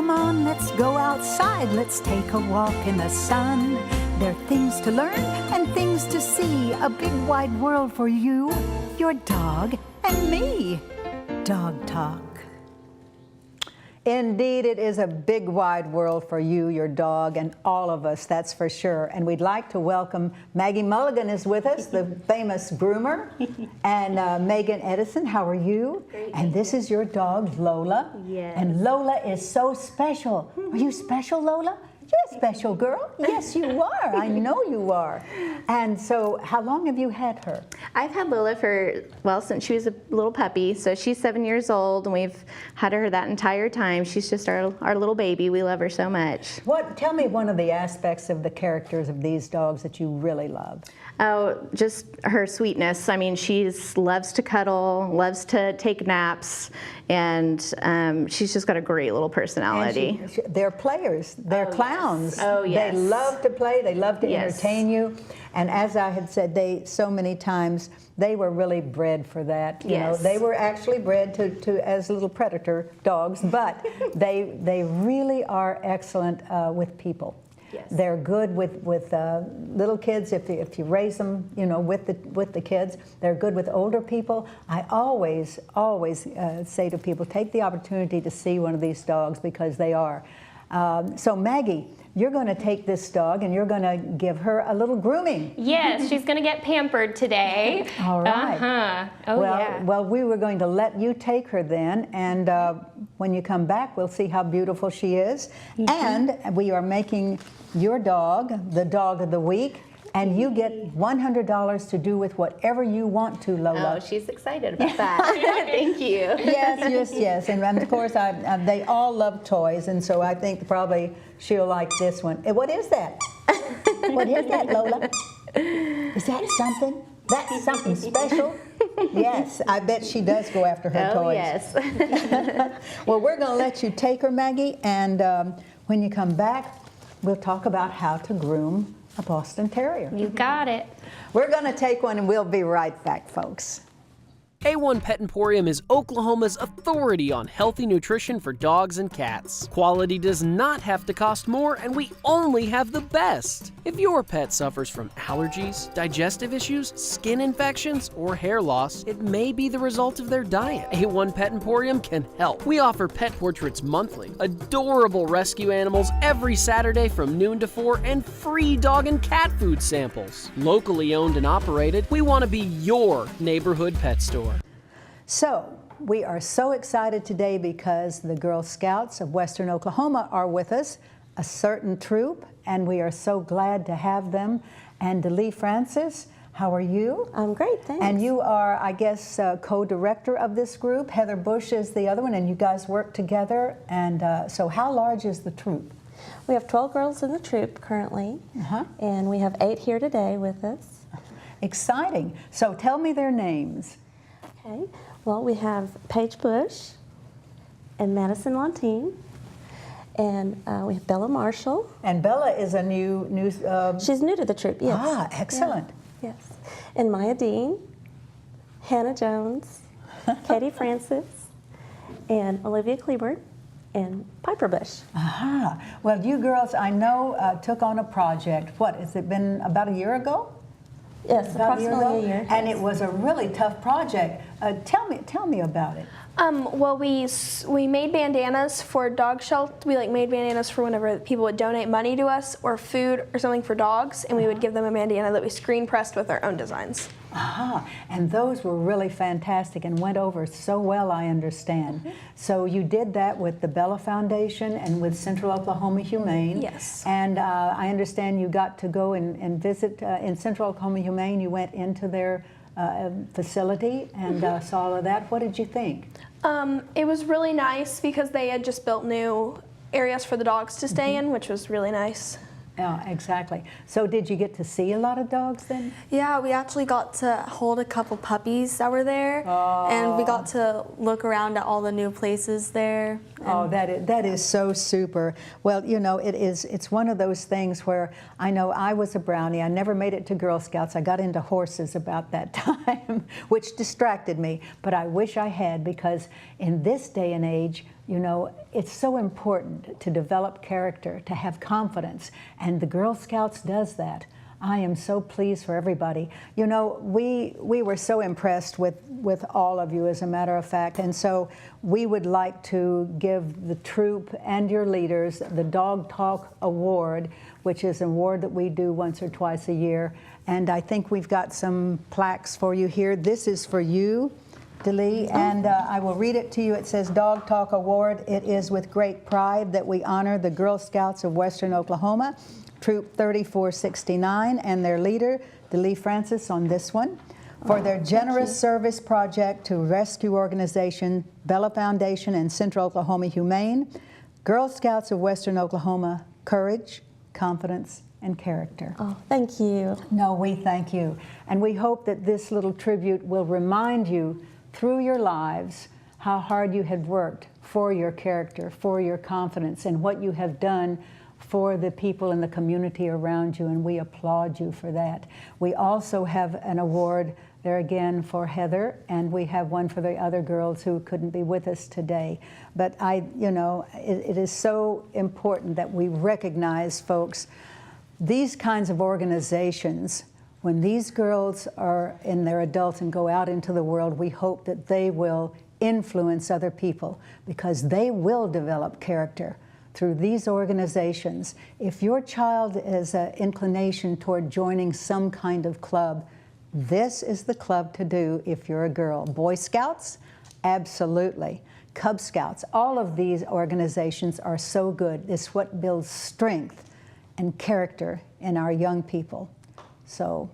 Come on, let's go outside. Let's take a walk in the sun. There are things to learn and things to see. A big wide world for you, your dog, and me. Dog Talk. Indeed, it is a big wide world for you, your dog, and all of us, that's for sure. And we'd like to welcome Maggie Mulligan is with us, the famous groomer, and Megan Edison. How are you? Great. And this is your dog, Lola. Yes. And Lola is so special. Are you special, Lola? You're a special girl. Yes, you are. I know you are. And so how long have you had her? I've had Lola for, well, since she was a little puppy. So she's 7 years old, and we've had her that entire time. She's just our little baby. We love her so much. Tell me one of the aspects of the characters of these dogs that you really love. Oh, just her sweetness. I mean, she loves to cuddle, loves to take naps, and she's just got a great little personality. They're players. They're clowns. Yes. Oh, yes. They love to play. They love to Yes. entertain you. And as I had said, so many times, they were really bred for that. You know, Yes. they were actually bred to as little predator dogs, but they really are excellent with people. Yes. They're good with little kids if you raise them, you know, with the kids. They're good with older people. I always say to people, take the opportunity to see one of these dogs because they are. So Maggie, you're going to take this dog and you're going to give her a little grooming. Yes, she's going to get pampered today. All right. Uh-huh. Oh, yeah. Well, we were going to let you take her then, and when you come back, we'll see how beautiful she is. Mm-hmm. And we are making your dog the dog of the week, and you get $100 to do with whatever you want to, Lola. Oh, she's excited about that. Thank you. Yes. And of course, they all love toys, and so I think probably she'll like this one. What is that? What is that, Lola? Is that something? That's something special? Yes, I bet she does go after her toys. Yes. Well, we're going to let you take her, Maggie, and when you come back, we'll talk about how to groom a Boston Terrier. You got it. We're going to take one, and we'll be right back, folks. A1 Pet Emporium is Oklahoma's authority on healthy nutrition for dogs and cats. Quality does not have to cost more, and we only have the best. If your pet suffers from allergies, digestive issues, skin infections, or hair loss, it may be the result of their diet. A1 Pet Emporium can help. We offer pet portraits monthly, adorable rescue animals every Saturday from noon to 4, and free dog and cat food samples. Locally owned and operated, we want to be your neighborhood pet store. So, we are so excited today because the Girl Scouts of Western Oklahoma are with us, a certain troop, and we are so glad to have them. And DeLee Francis, how are you? I'm great, thanks. And you are, I guess, co-director of this group. Heather Bush is the other one, and you guys work together. And so how large is the troop? We have 12 girls in the troop currently, and we have 8 here today with us. Exciting. So tell me their names. Okay. Well, we have Paige Bush and Madison Lontine, and we have Bella Marshall. And Bella is a new. She's new to the troop, yes. Ah, excellent. Yeah. Yes. And Maya Dean, Hannah Jones, Katie Francis, and Olivia Kleber, and Piper Bush. Aha. Well, you girls, I know, took on a project. What, has it been about a year ago? Yes, approximately a year. And it was a really tough project. Tell me about it. Well, we made bandanas for dog shelter. We made bandanas for whenever people would donate money to us or food or something for dogs, and we would give them a bandana that we screen pressed with our own designs. Aha, and those were really fantastic and went over so well, I understand. So you did that with the Bella Foundation and with Central Oklahoma Humane. Yes. And I understand you got to go and visit in Central Oklahoma Humane. You went into their facility and saw all of that. What did you think? It was really nice because they had just built new areas for the dogs to stay in, which was really nice. Yeah, exactly. So did you get to see a lot of dogs then? Yeah, we actually got to hold a couple puppies that were there, and we got to look around at all the new places there. Oh, that is so super. Well, you know, it's one of those things where I know I was a Brownie. I never made it to Girl Scouts. I got into horses about that time, which distracted me, but I wish I had, because in this day and age, You know, it's so important to develop character, to have confidence, and the Girl Scouts does that. I am so pleased for everybody. You know, we were so impressed with all of you, as a matter of fact, and so we would like to give the troop and your leaders the Dog Talk Award, which is an award that we do once or twice a year, and I think we've got some plaques for you here. This is for you, Delee, and I will read it to you. It says, Dog Talk Award. It is with great pride that we honor the Girl Scouts of Western Oklahoma, Troop 3469, and their leader, Delee Francis, on this one, for their generous service project to rescue organization Bella Foundation and Central Oklahoma Humane, Girl Scouts of Western Oklahoma, courage, confidence, and character. Oh, thank you. No, we thank you. And we hope that this little tribute will remind you through your lives how hard you have worked for your character, for your confidence, and what you have done for the people in the community around you, and we applaud you for that. We also have an award there again for Heather, and we have one for the other girls who couldn't be with us today. But you know, it is so important that we recognize, folks, these kinds of organizations. When these girls are in their adults and go out into the world, we hope that they will influence other people, because they will develop character through these organizations. If your child has an inclination toward joining some kind of club, this is the club to do if you're a girl. Boy Scouts, absolutely. Cub Scouts, all of these organizations are so good. It's what builds strength and character in our young people. So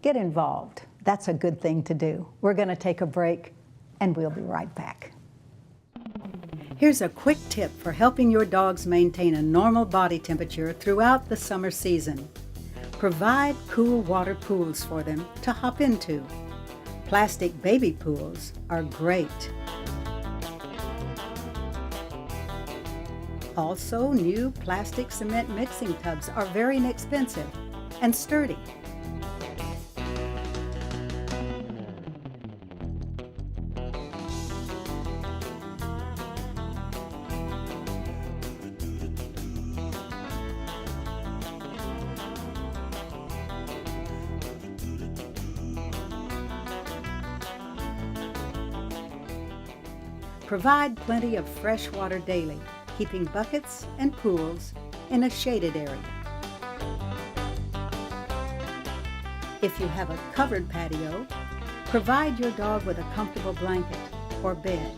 get involved. That's a good thing to do. We're going to take a break, and we'll be right back. Here's a quick tip for helping your dogs maintain a normal body temperature throughout the summer season. Provide cool water pools for them to hop into. Plastic baby pools are great. Also, new plastic cement mixing tubs are very inexpensive and sturdy. Provide plenty of fresh water daily, keeping buckets and pools in a shaded area. If you have a covered patio, provide your dog with a comfortable blanket or bed.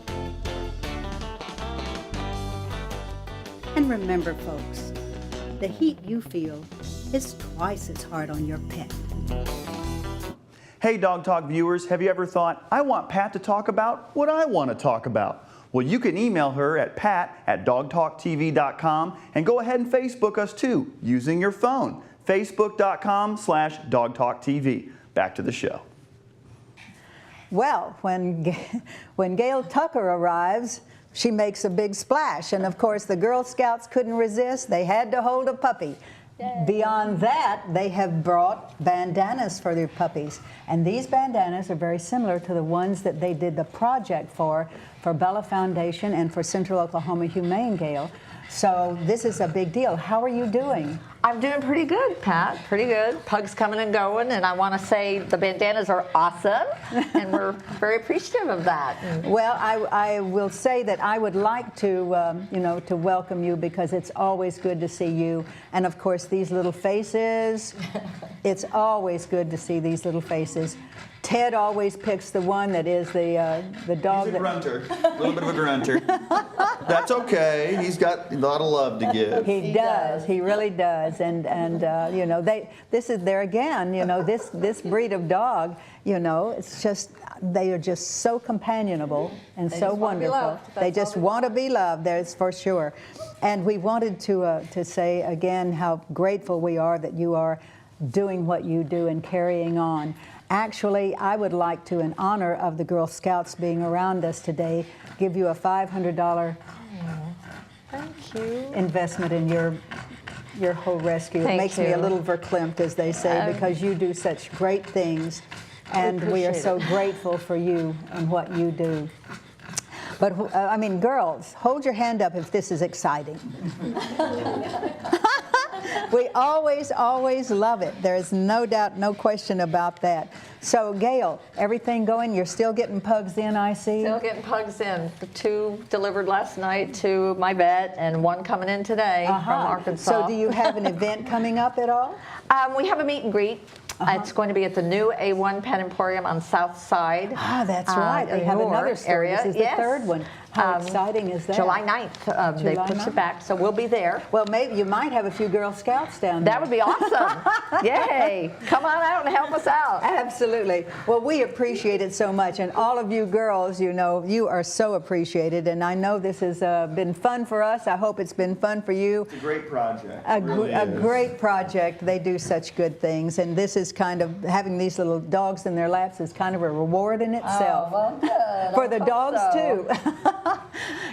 And remember, folks, the heat you feel is twice as hard on your pet. Hey Dog Talk viewers, have you ever thought, I want Pat to talk about what I want to talk about? Well, you can email her at pat@dogtalktv.com and go ahead and Facebook us too using your phone. Facebook.com/dogtalktv. Back to the show. Well, when Gail Tucker arrives, she makes a big splash. And of course, the Girl Scouts couldn't resist. They had to hold a puppy. Beyond that, they have brought bandanas for their puppies. And these bandanas are very similar to the ones that they did the project for Bella Foundation and for Central Oklahoma Humane, Gail. So this is a big deal. How are you doing? I'm doing pretty good, Pat, pretty good. Pug's coming and going, and I want to say the bandanas are awesome, and we're very appreciative of that. Well, I will say that I would like to, to welcome you, because it's always good to see you. And of course, these little faces, it's always good to see these little faces. Ted always picks the one that is the dog. He's a grunter, a little bit of a grunter. That's okay. He's got a lot of love to give. He does. He really does. And this is there again. This breed of dog. It's just they are just so companionable and so wonderful. They just want to be loved. That's for sure. And we wanted to say again how grateful we are that you are doing what you do and carrying on. Actually, I would like to, in honor of the Girl Scouts being around us today, give you a $500 Thank you. investment in your whole rescue. It makes me a little verklempt, as they say, because you do such great things, and we are so grateful for you and what you do. But I mean, girls, hold your hand up if this is exciting. We always love it. There's no doubt, no question about that. So, Gail, everything going? You're still getting pugs in, I see? Still getting pugs in. 2 delivered last night to my vet and 1 coming in today from Arkansas. So do you have an event coming up at all? We have a meet and greet. It's going to be at the new A1 Pet Emporium on South Side. Ah, that's right. We have another story. Area. This is the third one. How exciting is that? July 9th. They pushed it back, so we'll be there. Well, maybe you might have a few Girl Scouts down there. That would be awesome. Yay. Come on out and help us out. Absolutely. Well, we appreciate it so much. And all of you girls, you know, you are so appreciated. And I know this has been fun for us. I hope it's been fun for you. It's a great project. A great project. They do such good things. And this is kind of, having these little dogs in their laps is kind of a reward in itself. Oh, well, good. For the dogs, too.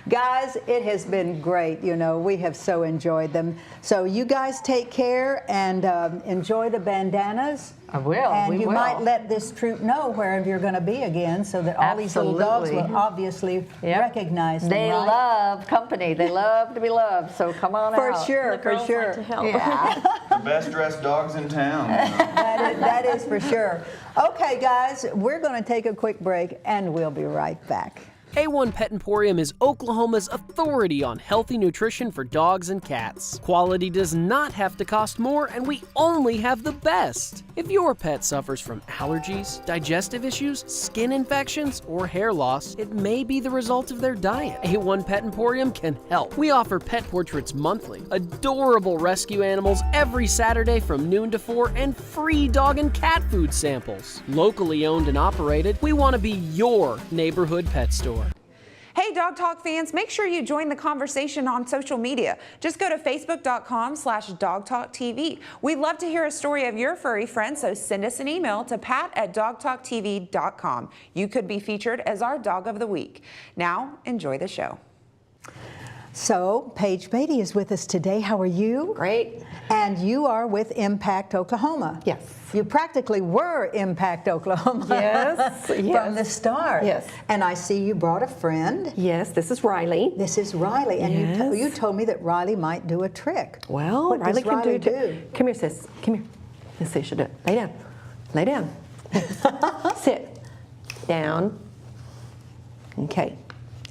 Guys, it has been great. You know, we have so enjoyed them. So you guys take care and enjoy the bandanas. I will. And you might let this troop know wherever you're going to be again, so that all these little dogs will obviously recognize them. They love company. They love to be loved. So come on for out. Sure, for sure. Like to help. Yeah. The best dressed dogs in town. That is for sure. Okay, guys, we're going to take a quick break, and we'll be right back. A1 Pet Emporium is Oklahoma's authority on healthy nutrition for dogs and cats. Quality does not have to cost more, and we only have the best. If your pet suffers from allergies, digestive issues, skin infections, or hair loss, it may be the result of their diet. A1 Pet Emporium can help. We offer pet portraits monthly, adorable rescue animals every Saturday from noon to 4, and free dog and cat food samples. Locally owned and operated, we want to be your neighborhood pet store. Hey Dog Talk fans, make sure you join the conversation on social media. Just go to facebook.com/dogtalktv. We'd love to hear a story of your furry friend, so send us an email to pat@dogtalktv.com. You could be featured as our Dog of the Week. Now, enjoy the show. So, Paige Beatty is with us today. How are you? Great. And you are with Impact Oklahoma. Yes. You practically were Impact Oklahoma. Yes. From the start. Yes. And I see you brought a friend. Yes, this is Riley. This is Riley. And Yes. you told me that Riley might do a trick. Well, what Riley does can Riley do. Come here, sis. Come here. Let's see, you should do it. Lay down. Lay down. Sit. Down. Okay.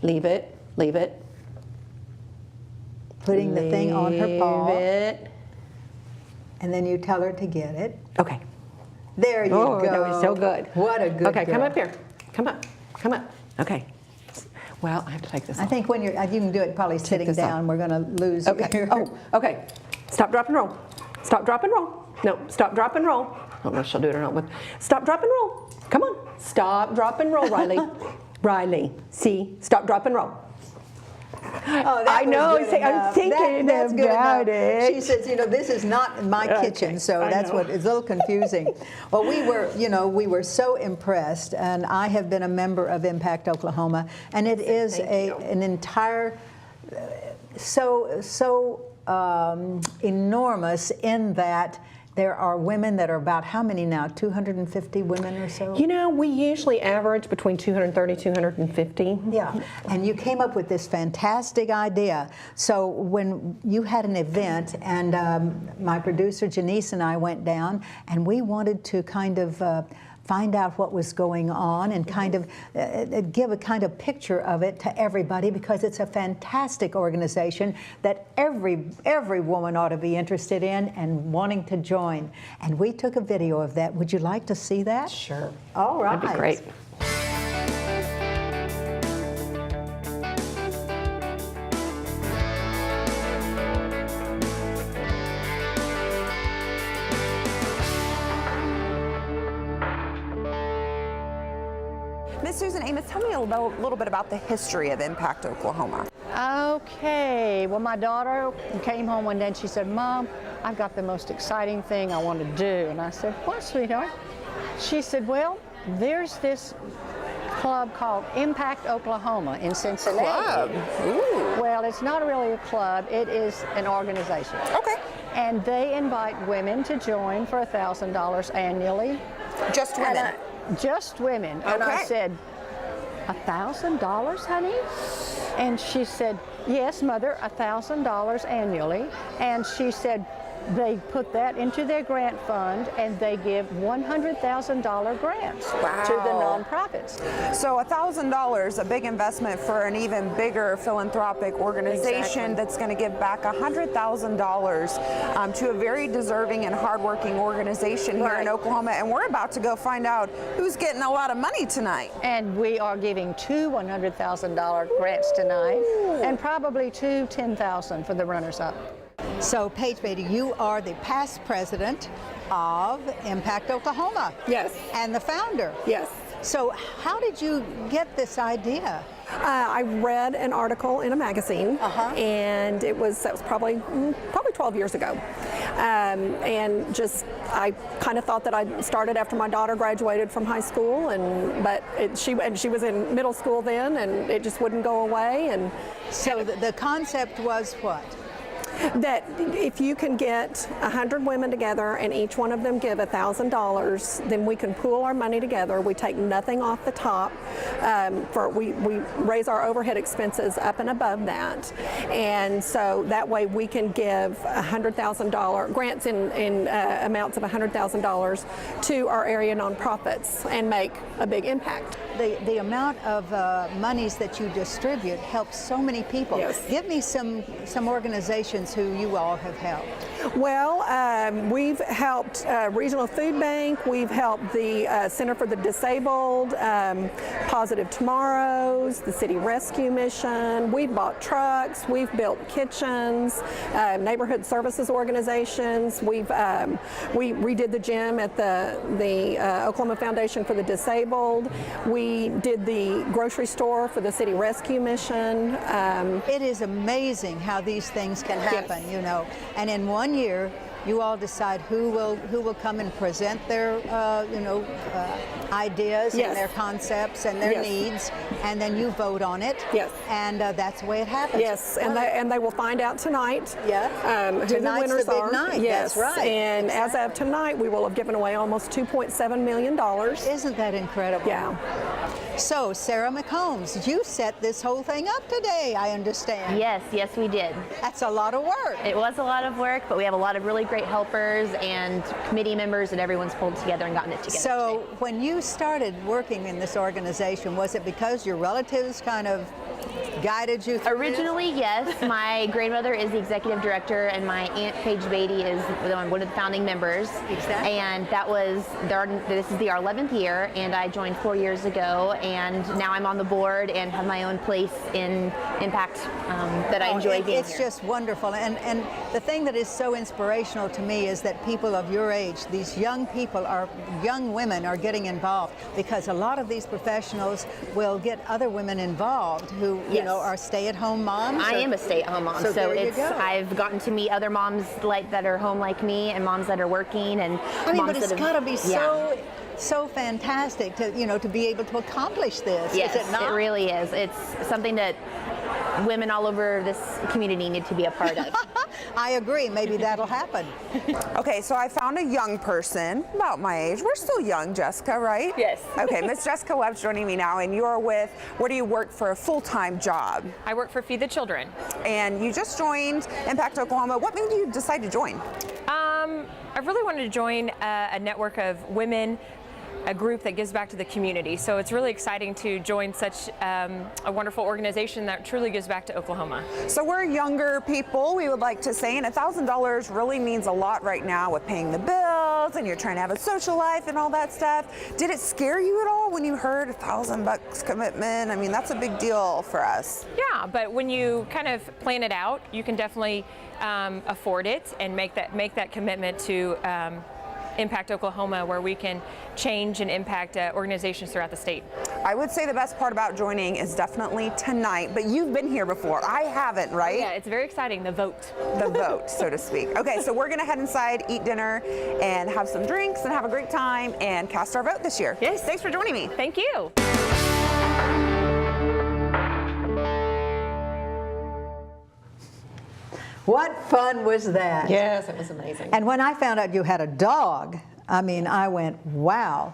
Leave it. Leave it. Putting the thing on her paw. Leave it. And then you tell her to get it. Okay. There you Oh, go. that was so good. What a good Okay, come girl. up here. Come up. Come up. Okay. Well, I have to take this I off. think when you can do it probably sitting this down. off. We're going to lose Okay. you. Oh, okay. Stop, drop, and roll. Stop, drop, and roll. No, stop, drop, and roll. I don't know if she'll do it or not. But stop, drop, and roll. Come on. Stop, drop, and roll, Riley. Riley. See? Stop, drop, and roll. Oh, I know. I'm thinking that's good about enough. it. She says, this is not my kitchen, so that's what is a little confusing. Well, we were so impressed, and I have been a member of Impact Oklahoma, and it is an entire enormous in that. There are women that are about how many now? 250 women or so? We usually average between 230, 250. Yeah, and you came up with this fantastic idea. So when you had an event, and my producer Janice and I went down, and we wanted to kind of find out what was going on and kind of give a kind of picture of it to everybody, because it's a fantastic organization that every woman ought to be interested in and wanting to join. And we took a video of that. Would you like to see that? Sure. All right. That'd be great. Miss Susan Amos, tell me a little bit about the history of Impact Oklahoma. Okay, well, my daughter came home one day and she said, Mom, I've got the most exciting thing I want to do. And I said, what, sweetheart? She said, well, there's this club called Impact Oklahoma in Cincinnati. Club? Ooh. Well, it's not really a club, it is an organization. Okay. And they invite women to join for $1,000 annually. Just women? Just women. And I said, $1,000, honey? And she said, yes, Mother, $1,000 annually. And she said, they put that into their grant fund and they give $100,000 grants to the nonprofits. So $1,000, a big investment for an even bigger philanthropic organization that's going to give back $100,000 to a very deserving and hardworking organization here in Oklahoma. And we're about to go find out who's getting a lot of money tonight. And we are giving 2 $100,000 grants tonight, and probably 2 $10,000 for the runners-up. So, Paige Beatty, you are the past president of Impact Oklahoma. Yes. And the founder. Yes. So, how did you get this idea? I read an article in a magazine, and that was probably 12 years ago. And just, I kind of thought that I started after my daughter graduated from high school, but she was in middle school then, and it just wouldn't go away. And so the concept was what? That if you can get 100 women together and each one of them give $1,000, then we can pool our money together. We take nothing off the top. We raise our overhead expenses up and above that, and so that way we can give $100,000 grants in amounts of $100,000 to our area nonprofits and make a big impact. The amount of monies that you distribute helps so many people. Yes. Give me some organizations who you all have helped. Well, we've helped Regional Food Bank, we've helped the Center for the Disabled, Positive Tomorrows, the City Rescue Mission, we've bought trucks, we've built kitchens, neighborhood services organizations, we redid the gym at the Oklahoma Foundation for the Disabled, we did the grocery store for the City Rescue Mission. It is amazing how these things can happen, you know, and in one year you all decide who will come and present their ideas and their concepts and their needs, and then you vote on it. Yes. And that's the way it happens. Yes, and they will find out tonight. Yeah. Who Tonight's the winners the big are. night. Yes, That's right. And exactly. as of tonight, we will have given away almost $2.7 million. Isn't that incredible? Yeah. So, Sarah McCombs, you set this whole thing up today, I understand. Yes, we did. That's a lot of work. It was a lot of work, but we have a lot of really great helpers and committee members, and everyone's pulled together and gotten it together. So, when you started working in this organization, was it because your relatives kind of guided you through Originally, yes. My grandmother is the executive director, and my aunt Paige Beatty is one of the founding members. Exactly. And this is our 11th year, and I joined 4 years ago, and now I'm on the board and have my own place in Impact that I enjoy being It's here. just wonderful, and the thing that is so inspirational to me is that people of your age, these young women are getting involved, because a lot of these professionals will get other women involved who are stay-at-home moms. I am a stay-at-home mom, so I've gotten to meet other moms that are home like me, and moms that are working, and but it's got to be so fantastic to be able to accomplish this. Yes, is it not? It really is. It's something that women all over this community need to be a part of. I agree. Maybe that'll happen. Okay, so I found a young person about my age. We're still young, Jessica, right? Yes. Okay, Miss Jessica Webb's joining me now, and you're where do you work for a full-time job? I work for Feed the Children. And you just joined Impact Oklahoma. What made you decide to join? I really wanted to join a network of women, a group that gives back to the community. So it's really exciting to join such a wonderful organization that truly gives back to Oklahoma. So we're younger people, we would like to say, and $1,000 really means a lot right now with paying the bills, and you're trying to have a social life and all that stuff. Did it scare you at all when you heard $1,000 commitment? I mean, that's a big deal for us. Yeah, but when you kind of plan it out, you can definitely afford it and make that commitment to Impact Oklahoma, where we can change and impact organizations throughout the state. I would say the best part about joining is definitely tonight, but you've been here before. I haven't, right? Yeah, it's very exciting, the vote. The vote, so to speak. Okay, so we're gonna head inside, eat dinner, and have some drinks, and have a great time, and cast our vote this year. Yes. Thanks for joining me. Thank you. What fun was that? Yes, it was amazing. And when I found out you had a dog, I mean, I went, wow,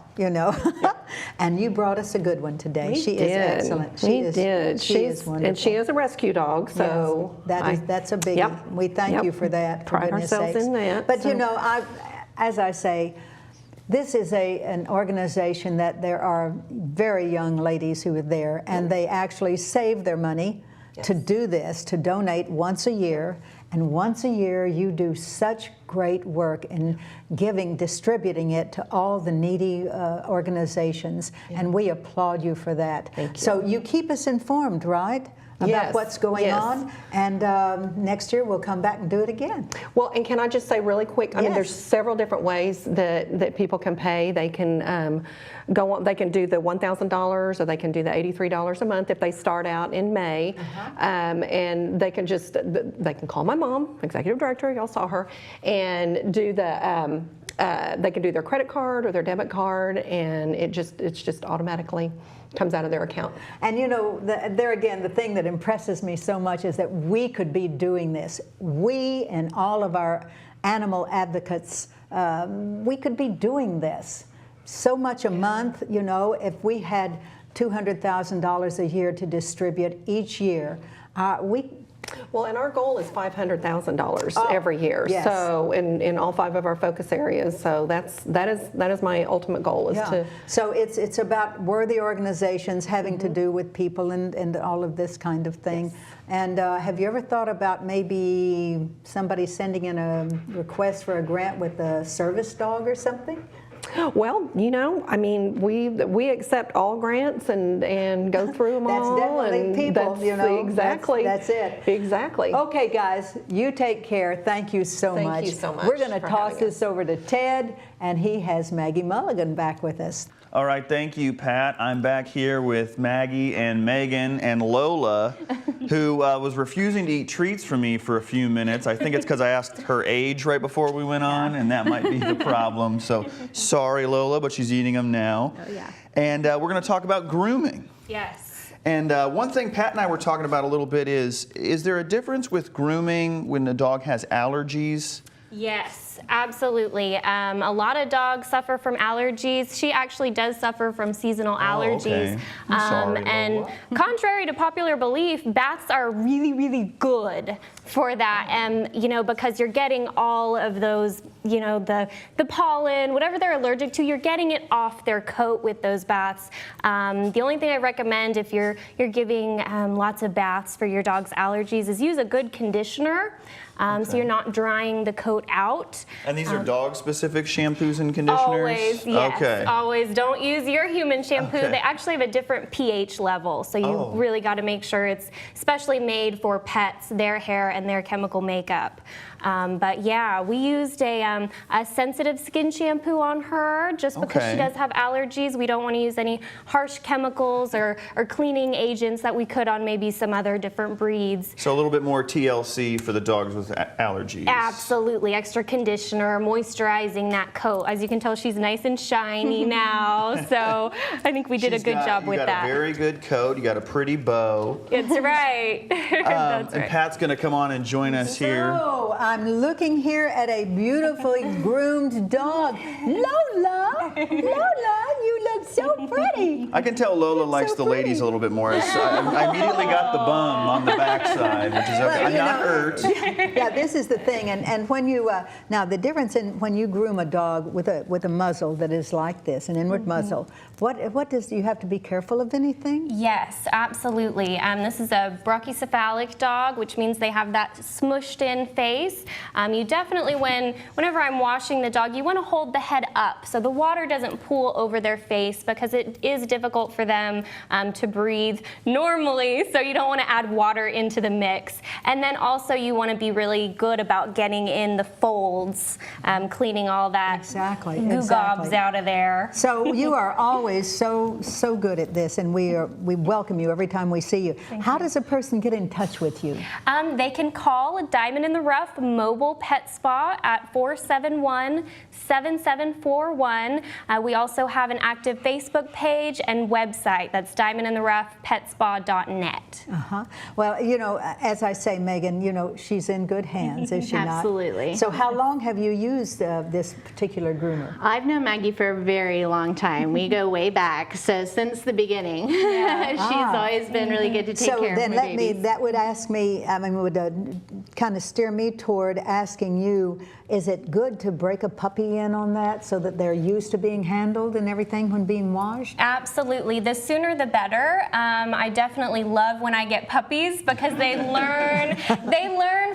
And you brought us a good one today. We She did. is excellent. We did. She is wonderful. And she is a rescue dog, so yes, that's a biggie. Yep. We thank you for that. Pride for goodness ourselves sakes. in that. But so. you know, as I say, this is an organization that there are very young ladies who are there, and they actually save their money to do this, to donate once a year. And once a year, you do such great work in distributing it to all the needy organizations, and we applaud you for that. Thank you. So you keep us informed, right? About what's going on, and next year we'll come back and do it again. Well, and can I just say really quick? I mean, there's several different ways that people can pay. They can go on. They can do the $1,000, or they can do the $83 a month if they start out in May, and they can call my mom, executive director. Y'all saw her, and do the. They can do their credit card or their debit card, and it's just automatically comes out of their account. And you know, there again, the thing that impresses me so much is that we could be doing this. We and all of our animal advocates, we could be doing this so much a month. You know, if we had $200,000 a year to distribute each year, Well, and our goal is $500,000 every year. Yes. So in all 5 of our focus areas. So that is my ultimate goal is to. So it's about worthy organizations having to do with people and all of this kind of thing. Yes. And have you ever thought about maybe somebody sending in a request for a grant with a service dog or something? Well, you know, I mean, we accept all grants and go through them that's all. Definitely and people, you know. Exactly. That's it. Exactly. Okay, guys, you take care. Thank you so much. Thank you so much. We're going to toss this over to Ted, and he has Maggie Mulligan back with us. All right, thank you, Pat. I'm back here with Maggie and Megan and Lola, who was refusing to eat treats from me for a few minutes. I think it's because I asked her age right before we went on, and that might be the problem. So sorry, Lola, but she's eating them now. Oh, yeah. And we're going to talk about grooming. Yes. And one thing Pat and I were talking about a little bit is there a difference with grooming when the dog has allergies? Yes, absolutely. A lot of dogs suffer from allergies. She actually does suffer from seasonal allergies. Okay. I'm sorry, and Lola. contrary to popular belief, baths are really, really good for that. And you know, because you're getting all of those, you know, the pollen, whatever they're allergic to, you're getting it off their coat with those baths. The only thing I recommend if you're giving lots of baths for your dog's allergies is use a good conditioner. So you're not drying the coat out. And these are dog-specific shampoos and conditioners? Always, yes. Okay. Always. Don't use your human shampoo. Okay. They actually have a different pH level, so you really got to make sure it's specially made for pets, their hair, and their chemical makeup. But yeah, we used a sensitive skin shampoo on her just because she does have allergies. We don't want to use any harsh chemicals or cleaning agents that we could on maybe some other different breeds. So a little bit more TLC for the dogs with allergies. Absolutely. Extra conditioner, moisturizing that coat. As you can tell, she's nice and shiny now. So I think we did a good job with that. You got a very good coat. You got a pretty bow. That's right. That's and right. Pat's going to come on and join us here. So I'm looking here at a beautifully groomed dog. Lola, you look so pretty. I can tell Lola likes the ladies a little bit more. I immediately got the bum on the backside, which is okay. I'm not hurt. Yeah, this is the thing, and when you now the difference in when you groom a dog with a muzzle that is like this, an inward muzzle. What do you have to be careful of anything? Yes, absolutely. This is a brachycephalic dog, which means they have that smushed in face. You definitely, whenever I'm washing the dog, you want to hold the head up so the water doesn't pool over their face because it is difficult for them to breathe normally, so you don't want to add water into the mix. And then also you want to be really good about getting in the folds, cleaning all that goo gobs out of there. So you are always so good at this, and we welcome you every time we see you. How does a person get in touch with you? They can call a Diamond in the Rough mobile pet spa at 471-7741. We also have an active Facebook page and website. That's diamondintheroughpetspa.net. Well, you know, as I say, Megan, you know, she's in good hands, is she not? Absolutely. So how long have you used this particular groomer? I've known Maggie for a very long time. We go way back, so since the beginning. She's always been really good to take care of my babies. That would ask me, I mean, would kind of steer me toward asking you, is it good to break a puppy in on that so that they're used to being handled and everything when being washed? Absolutely. The sooner the better. I definitely love when I get puppies because they learn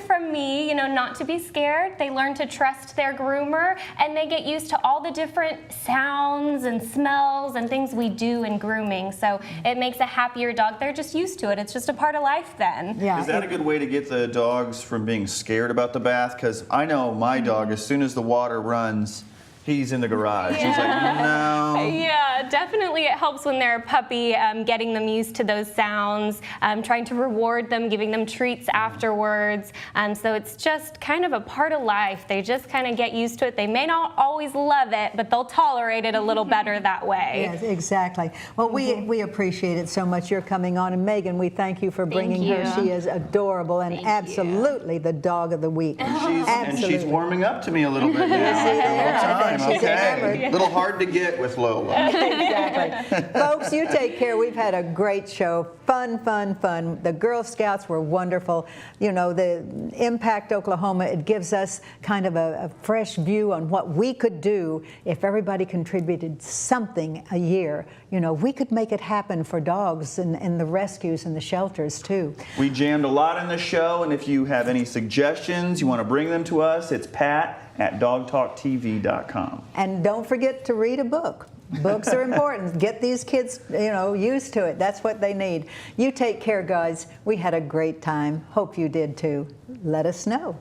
from me, you know, not to be scared. They learn to trust their groomer, and they get used to all the different sounds and smells and things we do in grooming. So it makes a happier dog. They're just used to it. It's just a part of life then. Yeah. Is that a good way to get the dogs from being scared about the bath? Because I know my dog, as soon as the water runs, he's in the garage. He's like, no. Yeah, definitely it helps when they're a puppy, getting them used to those sounds, trying to reward them, giving them treats afterwards. So it's just kind of a part of life. They just kind of get used to it. They may not always love it, but they'll tolerate it a little better that way. Yes, exactly. Well, we appreciate it so much you're coming on. And Megan, we thank you for bringing her. She is adorable and absolutely the dog of the week. And she's warming up to me a little bit now. Okay, a little hard to get with Lola. Exactly. Folks, you take care. We've had a great show. Fun, fun, fun. The Girl Scouts were wonderful. You know, the Impact Oklahoma, it gives us kind of a fresh view on what we could do if everybody contributed something a year. You know, we could make it happen for dogs and the rescues and the shelters, too. We jammed a lot in the show, and if you have any suggestions, you want to bring them to us, it's pat@dogtalktv.com. And don't forget to read a book. Books are important. Get these kids, you know, used to it. That's what they need. You take care, guys. We had a great time. Hope you did too. Let us know.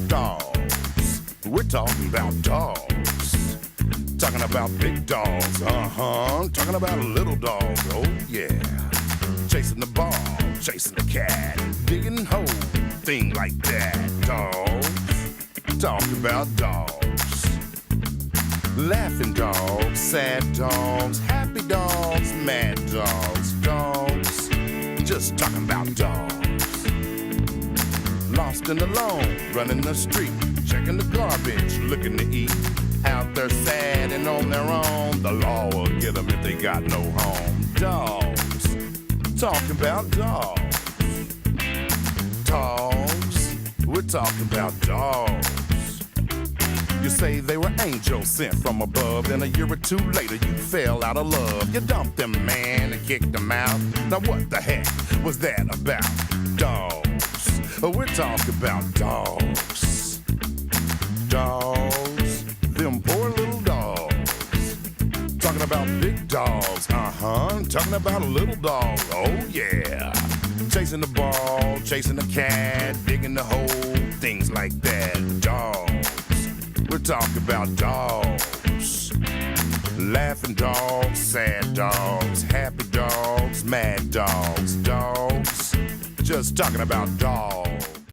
Dogs. We're talking about dogs. Talking about big dogs, talking about little dogs, oh yeah. Chasing the ball, chasing the cat, digging holes, thing like that. Dogs, talking about dogs. Laughing dogs, sad dogs, happy dogs, mad dogs. Dogs, just talking about dogs. Lost and alone, running the street, checking the garbage, looking to eat. Out there sad and on their own, the law will get them if they got no home. Dogs, talking about dogs. Dogs, we're talking about dogs. You say they were angels sent from above, then a year or two later you fell out of love. You dumped them, man, and kicked them out. Now what the heck was that about? Dogs, we're talking about dogs. Dogs, them poor little dogs. Talking about big dogs, talking about a little dog, oh yeah. Chasing the ball, chasing the cat, digging the hole, things like that. Dogs, we're talking about dogs. Laughing dogs, sad dogs, happy dogs, mad dogs. Dogs, just talking about dogs.